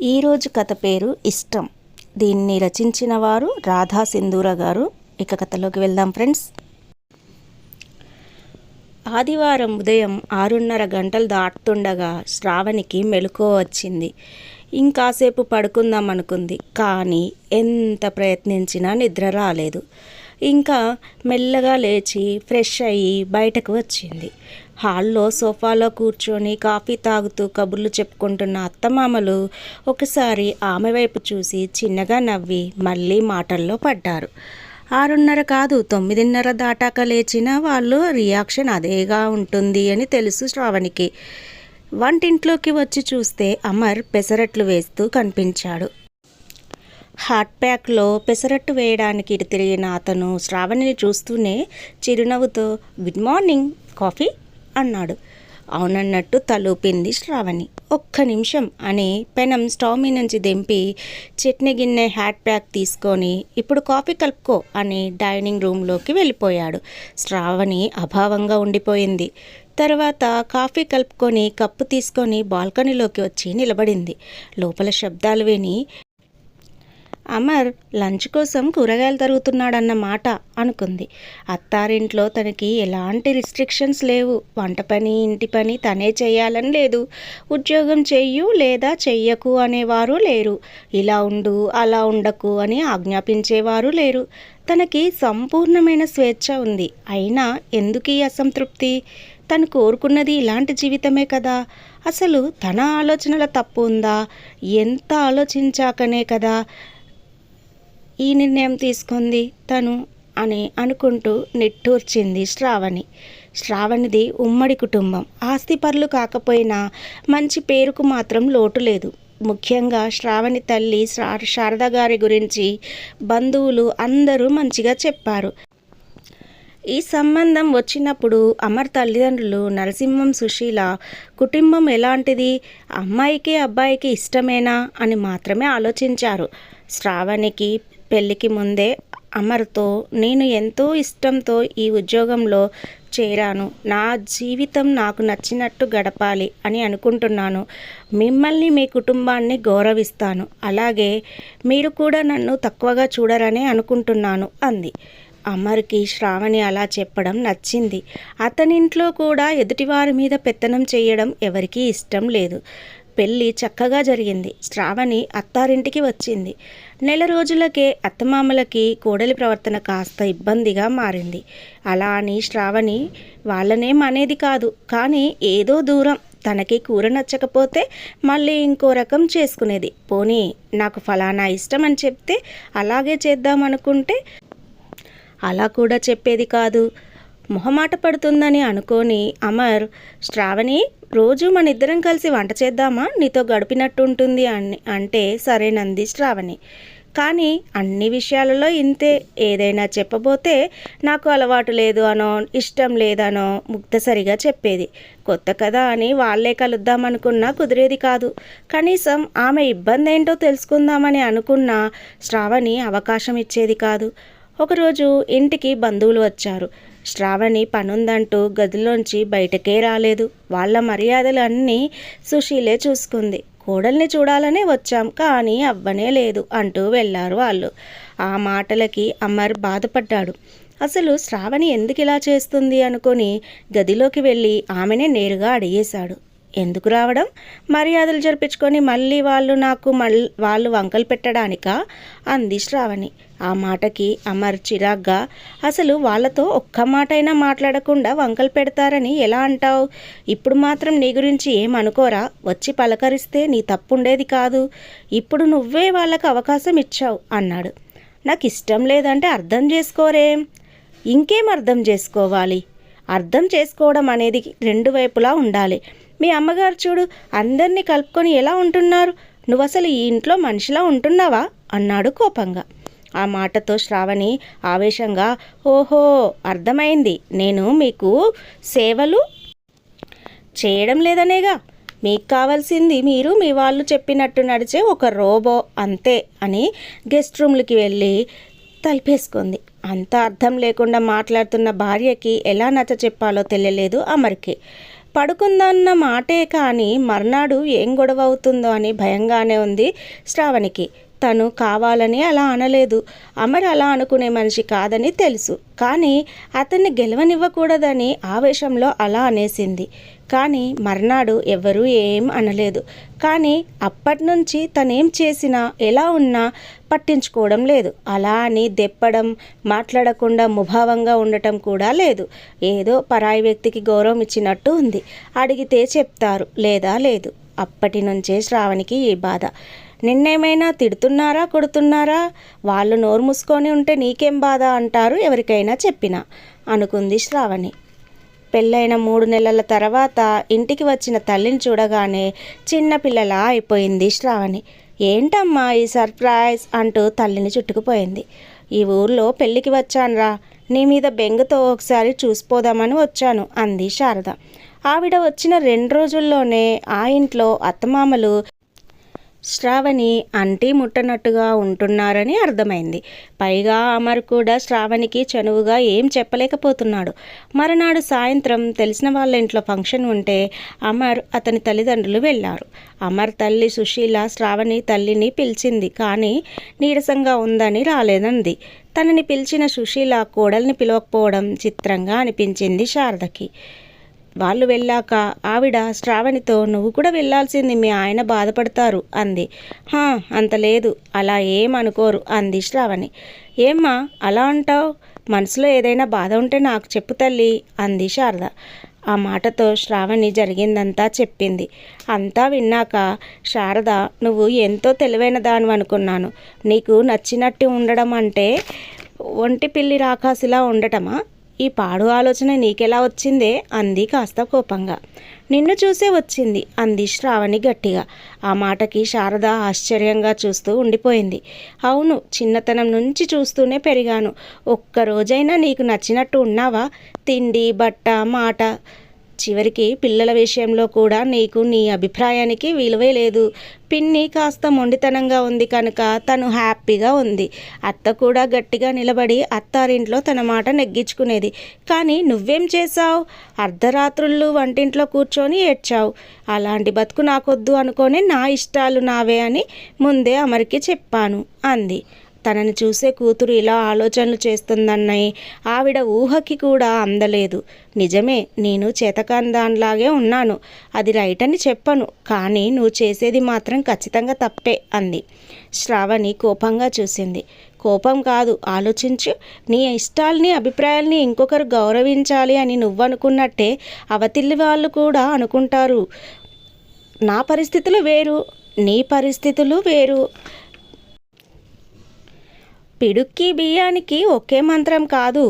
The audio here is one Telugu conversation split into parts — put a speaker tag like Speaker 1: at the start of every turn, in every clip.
Speaker 1: ఈరోజు కథ పేరు ఇష్టం. దీన్ని రచించిన వారు రాధా సింధూర గారు. ఇక కథలోకి వెళ్దాం ఫ్రెండ్స్. ఆదివారం ఉదయం 6:30 గంటలు దాటుతుండగా శ్రావణికి మెలకువ వచ్చింది. ఇంకాసేపు పడుకుందాం అనుకుంది, కానీ ఎంత ప్రయత్నించినా నిద్ర రాలేదు. ఇంకా మెల్లగా లేచి ఫ్రెష్ అయ్యి బయటకు వచ్చింది. హాల్లో సోఫాలో కూర్చొని కాఫీ తాగుతూ కబుర్లు చెప్పుకుంటున్న అత్తమామలు ఒకసారి ఆమె వైపు చూసి చిన్నగా నవ్వి మళ్ళీ మాటల్లో పడ్డారు. 6:30 కాదు 9:30 దాటాక లేచిన వాళ్ళు రియాక్షన్ అదేగా ఉంటుంది అని తెలుసు శ్రావణికి. వంటింట్లోకి వచ్చి చూస్తే అమర్ పెసరట్లు వేస్తూ కనిపించాడు. హాట్ ప్యాక్లో పెసరట్టు వేయడానికి ఇటు తిరిగిన అతను శ్రావణిని చూస్తూనే చిరునవ్వుతో గుడ్ మార్నింగ్, కాఫీ అన్నాడు. అవునన్నట్టు తలూపింది శ్రావణి. ఒక్క నిమిషం అని పెనం స్టవ్ మీద నుంచి దింపి చట్నీ గిన్నె హాట్ ప్యాక్ తీసుకొని ఇప్పుడు కాఫీ కలుపుకో అని డైనింగ్ రూమ్లోకి వెళ్ళిపోయాడు. శ్రావణి అభావంగా ఉండిపోయింది. తర్వాత కాఫీ కలుపుకొని కప్పు తీసుకొని బాల్కనీలోకి వచ్చి నిలబడింది. లోపల శబ్దాలు విని అమర్ లంచ్ కోసం కూరగాయలు తరుగుతున్నాడన్న మాట అనుకుంది. అత్తారింట్లో తనకి ఎలాంటి రిస్ట్రిక్షన్స్ లేవు. వంట పని ఇంటి పని తనే చేయాలని లేదు. ఉద్యోగం చెయ్యు లేదా చెయ్యకు అనేవారు లేరు. ఇలా ఉండు అలా ఉండకు అని ఆజ్ఞాపించేవారు లేరు. తనకి సంపూర్ణమైన స్వేచ్ఛ ఉంది. అయినా ఎందుకు ఈ అసంతృప్తి? తను కోరుకున్నది ఇలాంటి జీవితమే కదా. అసలు తన ఆలోచనల తప్పు ఉందా? ఎంత ఆలోచించాకనే కదా ఈ నిర్ణయం తీసుకుంది తను అని అనుకుంటూ నిట్టూర్చింది శ్రావణి. శ్రావణిది ఉమ్మడి కుటుంబం. ఆస్తిపరులు కాకపోయినా మంచి పేరుకు మాత్రం లోటు లేదు. ముఖ్యంగా శ్రావణి తల్లి శారద గారి గురించి బంధువులు అందరూ మంచిగా చెప్పారు. ఈ సంబంధం వచ్చినప్పుడు అమర్ తల్లిదండ్రులు నరసింహం సుశీల కుటుంబం ఎలాంటిది, అమ్మాయికి అబ్బాయికి ఇష్టమేనా అని మాత్రమే ఆలోచించారు. శ్రావణికి పెళ్ళికి ముందే అమర్తో నేను ఎంతో ఇష్టంతో ఈ ఉద్యోగంలో చేరాను. నా జీవితం నాకు నచ్చినట్టు గడపాలి అని అనుకుంటున్నాను. మిమ్మల్ని మీ కుటుంబాన్ని గౌరవిస్తాను. అలాగే మీరు కూడా నన్ను తక్కువగా చూడరని అనుకుంటున్నాను అంది. అమర్కి శ్రావణి అలా చెప్పడం నచ్చింది. అతనింట్లో కూడా ఎదుటివారి మీద పెత్తనం చేయడం ఎవరికీ ఇష్టం లేదు. పెళ్ళి చక్కగా జరిగింది. శ్రావణి అత్తారింటికి వచ్చింది. నెల రోజులకే అత్తమామలకి కోడలి ప్రవర్తన కాస్త ఇబ్బందిగా మారింది. అలా అని శ్రావణి వాళ్ళనేం అనేది కాదు, కానీ ఏదో దూరం. తనకి కూర నచ్చకపోతే మళ్ళీ ఇంకో రకం చేసుకునేది. పోనీ నాకు ఫలానా ఇష్టం అని చెప్తే అలాగే చేద్దామనుకుంటే అలా కూడా చెప్పేది కాదు. మొహమాట పడుతుందని అనుకోని అమర్ శ్రావణి రోజు మన ఇద్దరం కలిసి వంట చేద్దామా, నీతో గడిపినట్టు ఉంటుంది అని అంటే సరేనంది శ్రావణి. కానీ అన్ని విషయాలలో ఇంతే. ఏదైనా చెప్పబోతే నాకు అలవాటు లేదు అనో ఇష్టం లేదనో ముక్తసరిగా చెప్పేది. కొత్త కదా అని వాళ్ళే కలుద్దామనుకున్నా కుదిరేది కాదు. కనీసం ఆమె ఇబ్బంది ఏంటో తెలుసుకుందామని అనుకున్నా శ్రావణి అవకాశం ఇచ్చేది కాదు. ఒకరోజు ఇంటికి బంధువులు వచ్చారు. శ్రావణి పనుందంటూ గదిలోంచి బయటకే రాలేదు. వాళ్ళ మర్యాదలు అన్నీ సుశీలే చూసుకుంది. కోడల్ని చూడాలనే వచ్చాం, కానీ అవ్వనే లేదు అంటూ వెళ్ళారు వాళ్ళు. ఆ మాటలకి అమర్ బాధపడ్డాడు. అసలు శ్రావణి ఎందుకు ఇలా చేస్తుంది అనుకొని గదిలోకి వెళ్ళి ఆమెనే నేరుగా అడిగేశాడు. ఎందుకు రావడం? మర్యాదలు జరిపించుకొని మళ్ళీ వాళ్ళు వంకలు పెట్టడానికా అంది శ్రావణి. ఆ మాటకి అమర్ చిరాగ్గా అసలు వాళ్ళతో ఒక్క మాటైనా మాట్లాడకుండా వంకలు పెడతారని ఎలా అంటావు? ఇప్పుడు మాత్రం నీ గురించి ఏమనుకోరా? వచ్చి పలకరిస్తే నీ తప్పుండేది కాదు. ఇప్పుడు నువ్వే వాళ్ళకు అవకాశం ఇచ్చావు అన్నాడు. నాకు ఇష్టం లేదంటే అర్థం చేసుకోరేం? ఇంకేం అర్థం చేసుకోవాలి? అర్థం చేసుకోవడం అనేది రెండు వైపులా ఉండాలి. మీ అమ్మగారు చూడు, అందరినీ కలుపుకొని ఎలా ఉంటున్నారు. నువ్వు అసలు ఈ ఇంట్లో మనిషిలా ఉంటున్నావా అన్నాడు కోపంగా. ఆ మాటతో శ్రావణి ఆవేశంగా ఓహో అర్థమైంది, నేను మీకు సేవలు చేయడం లేదనేగా. మీకు కావాల్సింది మీరు మీ వాళ్ళు చెప్పినట్టు నడిచే ఒక రోబో అంతే అని గెస్ట్ రూమ్లకి వెళ్ళి తలిపేసుకుంది. అంత అర్థం లేకుండా మాట్లాడుతున్న భార్యకి ఎలా నచ్చ చెప్పాలో తెలియలేదు అమర్కి. పడుకుందన్న మాటే కానీ మర్నాడు ఏం గొడవ అవుతుందో అని భయంగానే ఉంది శ్రావణికి. తను కావాలని అలా అనలేదు. అమర్ అలా అనుకునే మనిషి కాదని తెలుసు. కానీ అతన్ని గెలవనివ్వకూడదని ఆవేశంలో అలా అనేసింది. కానీ మర్నాడు ఎవ్వరూ ఏం అనలేదు. కానీ అప్పటి నుంచి తనేం చేసినా ఎలా ఉన్నా పట్టించుకోవడం లేదు. అలా అని దెప్పడం, మాట్లాడకుండా ముభావంగా ఉండటం కూడా లేదు. ఏదో పరాయి వ్యక్తికి గౌరవం ఇచ్చినట్టు ఉంది. అడిగితే చెప్తారు, లేదా లేదు. అప్పటి నుంచే శ్రావణికి ఈ బాధ. నిన్నేమైనా తిడుతున్నారా, కొడుతున్నారా? వాళ్ళు నోరు మూసుకొని ఉంటే నీకేం బాధ అంటారు ఎవరికైనా చెప్పినా అనుకుంది శ్రావణి. పెళ్ళైన 3 నెలల తర్వాత ఇంటికి వచ్చిన తల్లిని చూడగానే చిన్నపిల్లలా అయిపోయింది శ్రావణి. ఏంటమ్మా ఈ సర్ప్రైజ్ అంటూ తల్లిని చుట్టుకుపోయింది. ఈ ఊర్లో పెళ్ళికి వచ్చానురా, నీ మీద బెంగతో ఒకసారి చూసిపోదామని వచ్చాను అంది శారద. ఆవిడ వచ్చిన 2 రోజుల్లోనే ఆ ఇంట్లో అత్తమామలు శ్రావణి అంటీ ముట్టనట్టుగా ఉంటున్నారని అర్థమైంది. పైగా అమర్ కూడా శ్రావణికి చనువుగా ఏం చెప్పలేకపోతున్నాడు. మరునాడు సాయంత్రం తెలిసిన వాళ్ళ ఇంట్లో ఫంక్షన్ ఉంటే అమర్ అతని తల్లిదండ్రులు వెళ్ళారు. అమర్ తల్లి సుశీల శ్రావణి తల్లిని పిలిచింది, కానీ నీరసంగా ఉందని రాలేదంది. తనని పిలిచిన సుశీల కోడల్ని పిలవకపోవడం చిత్రంగా అనిపించింది శారదకి. వాళ్ళు వెళ్ళాక ఆవిడ శ్రావణితో, నువ్వు కూడా వెళ్ళాల్సింది, మీ ఆయన బాధపడతారు అంది. అంత లేదు, అలా ఏమనుకోరు అంది శ్రావణి. ఏమ్మా అలా అంటావు? మనసులో ఏదైనా బాధ ఉంటే నాకు చెప్పు తల్లి అంది శారద. ఆ మాటతో శ్రావణి జరిగిందంతా చెప్పింది. అంతా విన్నాక శారద, నువ్వు ఎంతో తెలివైన దానివి అనుకున్నాను. నీకు నచ్చినట్టు ఉండడం అంటే ఒంటి పిల్లి రాకాసిలా ఉండటమా? ఈ పాడు ఆలోచన నీకెలా వచ్చిందే అంది కాస్త కోపంగా. నిన్ను చూసే వచ్చింది అంది శ్రావణి గట్టిగా. ఆ మాటకి శారద ఆశ్చర్యంగా చూస్తూ ఉండిపోయింది. అవును, చిన్నతనం నుంచి చూస్తూనే పెరిగాను. ఒక్కరోజైనా నీకు నచ్చినట్టు ఉన్నావా? తిండి, బట్ట, మాట, చివరికి పిల్లల విషయంలో కూడా నీకు నీ అభిప్రాయానికి విలువే లేదు. పిన్ని కాస్త మొండితనంగా ఉంది కనుక తను హ్యాపీగా ఉంది. అత్త కూడా గట్టిగా నిలబడి అత్తారింట్లో తన మాట నెగ్గించుకునేది. కానీ నువ్వేం చేశావు? అర్ధరాత్రుళ్ళు వంటింట్లో కూర్చొని ఏడ్చావు. అలాంటి బతుకు నాకొద్దు అనుకొని నా ఇష్టాలు నావే అని ముందే అమర్కి చెప్పాను అంది. తనని చూసే కూతురు ఇలా ఆలోచనలు చేస్తుందన్నయి ఆవిడ ఊహకి కూడా అందలేదు. నిజమే, నేను చేతకాని దానిలాగే ఉన్నాను. అది రైట్ అని చెప్పను, కానీ నువ్వు చేసేది మాత్రం ఖచ్చితంగా తప్పే అంది. శ్రావణి కోపంగా చూసింది. కోపం కాదు, ఆలోచించు. నీ ఇష్టాల్ని, అభిప్రాయాల్ని ఇంకొకరు గౌరవించాలి అని నువ్వనుకున్నట్టే అవతిల్లి వాళ్ళు కూడా అనుకుంటారు. నా పరిస్థితులు వేరు, నీ పరిస్థితులు వేరు. పిడుక్కి బియ్యానికి ఒకే మంత్రం కాదు.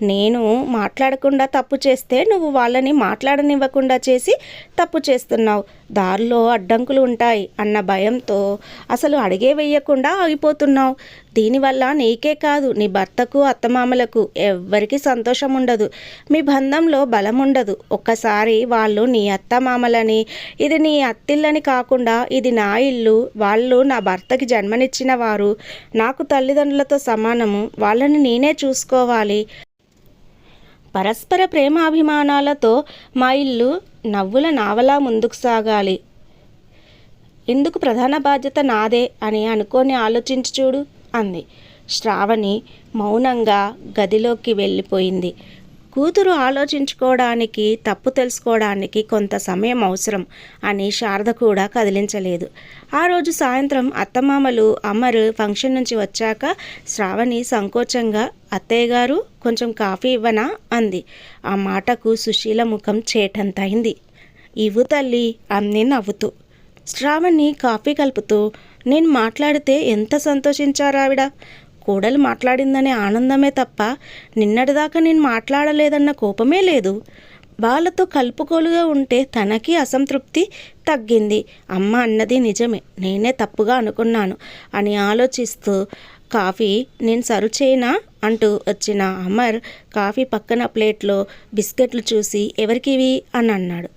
Speaker 1: నేను మాట్లాడకుండా తప్పు చేస్తే నువ్వు వాళ్ళని మాట్లాడనివ్వకుండా చేసి తప్పు చేస్తున్నావు. దారిలో అడ్డంకులు ఉంటాయి అన్న భయంతో అసలు అడిగే వేయకుండా ఆగిపోతున్నావు. దీనివల్ల నీకే కాదు, నీ భర్తకు, అత్తమామలకు ఎవ్వరికీ సంతోషం ఉండదు. మీ బంధంలో బలం ఉండదు. ఒక్కసారి వాళ్ళు నీ అత్తమామలని, ఇది నీ అత్తిల్లని కాకుండా ఇది నా ఇల్లు, వాళ్ళు నా భర్తకి జన్మనిచ్చిన వారు, నాకు తల్లిదండ్రులతో సమానము, వాళ్ళని నేనే చూసుకోవాలి, పరస్పర ప్రేమాభిమానాలతో మా ఇల్లు నవ్వుల నావలా ముందుకు సాగాలి, ఇందుకు ప్రధాన బాధ్యత నాదే అని అనుకొని ఆలోచించి చూడు అంది. శ్రావణి మౌనంగా గదిలోకి వెళ్ళిపోయింది. కూతురు ఆలోచించుకోవడానికి, తప్పు తెలుసుకోవడానికి కొంత సమయం అవసరం అని శారద కూడా కదిలించలేదు. ఆ రోజు సాయంత్రం అత్తమామలు అమర్ ఫంక్షన్ నుంచి వచ్చాక శ్రావణి సంకోచంగా, అత్తయ్య గారు కొంచెం కాఫీ ఇవ్వనా అంది. ఆ మాటకు సుశీల ముఖం చేటంతైంది. ఇవ్వు తల్లి అంది నవ్వుతూ. శ్రావణి కాఫీ కలుపుతూ, నేను మాట్లాడితే ఎంత సంతోషించారావిడ. కోడలు మాట్లాడిందనే ఆనందమే తప్ప నిన్నటిదాకా నేను మాట్లాడలేదన్న కోపమే లేదు. వాళ్ళతో కలుపుకోలుగా ఉంటే తనకి అసంతృప్తి తగ్గింది. అమ్మ అన్నది నిజమే, నేనే తప్పుగా అనుకున్నాను అని ఆలోచిస్తూ, కాఫీ నేను సర్వ్ చేయనా అంటూ వచ్చిన అమర్ కాఫీ పక్కన ప్లేట్లో బిస్కెట్లు చూసి, ఎవరికివి అని అన్నాడు.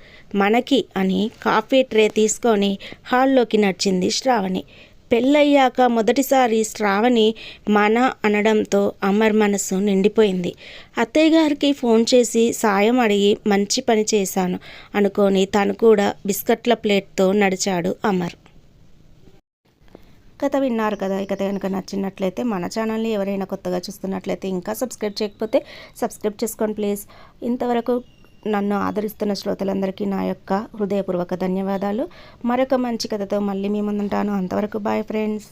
Speaker 1: మనకి అని కాఫీ ట్రే తీసుకొని హాల్లోకి నడిచింది శ్రావణి. పెళ్ళయ్యాక మొదటిసారి శ్రావణి మన అనడంతో అమర్ మనసు నిండిపోయింది. అత్తయ్య గారికి ఫోన్ చేసి సాయం అడిగి మంచి పని చేశాను అనుకొని తను కూడా బిస్కెట్ల ప్లేట్తో నడిచాడు అమర్. కథ విన్నారు కదా. ఈ కథ కనుక నచ్చినట్లయితే మన ఛానల్ని ఎవరైనా కొత్తగా చూస్తున్నట్లయితే ఇంకా సబ్స్క్రైబ్ చేయకపోతే సబ్స్క్రైబ్ చేసుకోండి ప్లీజ్. ఇంతవరకు నన్ను ఆదరిస్తున్న శ్రోతలందరికీ నా యొక్క హృదయపూర్వక ధన్యవాదాలు. మరొక మంచి కథతో మళ్ళీ మీ ముందుంటాను. అంతవరకు బాయ్ ఫ్రెండ్స్.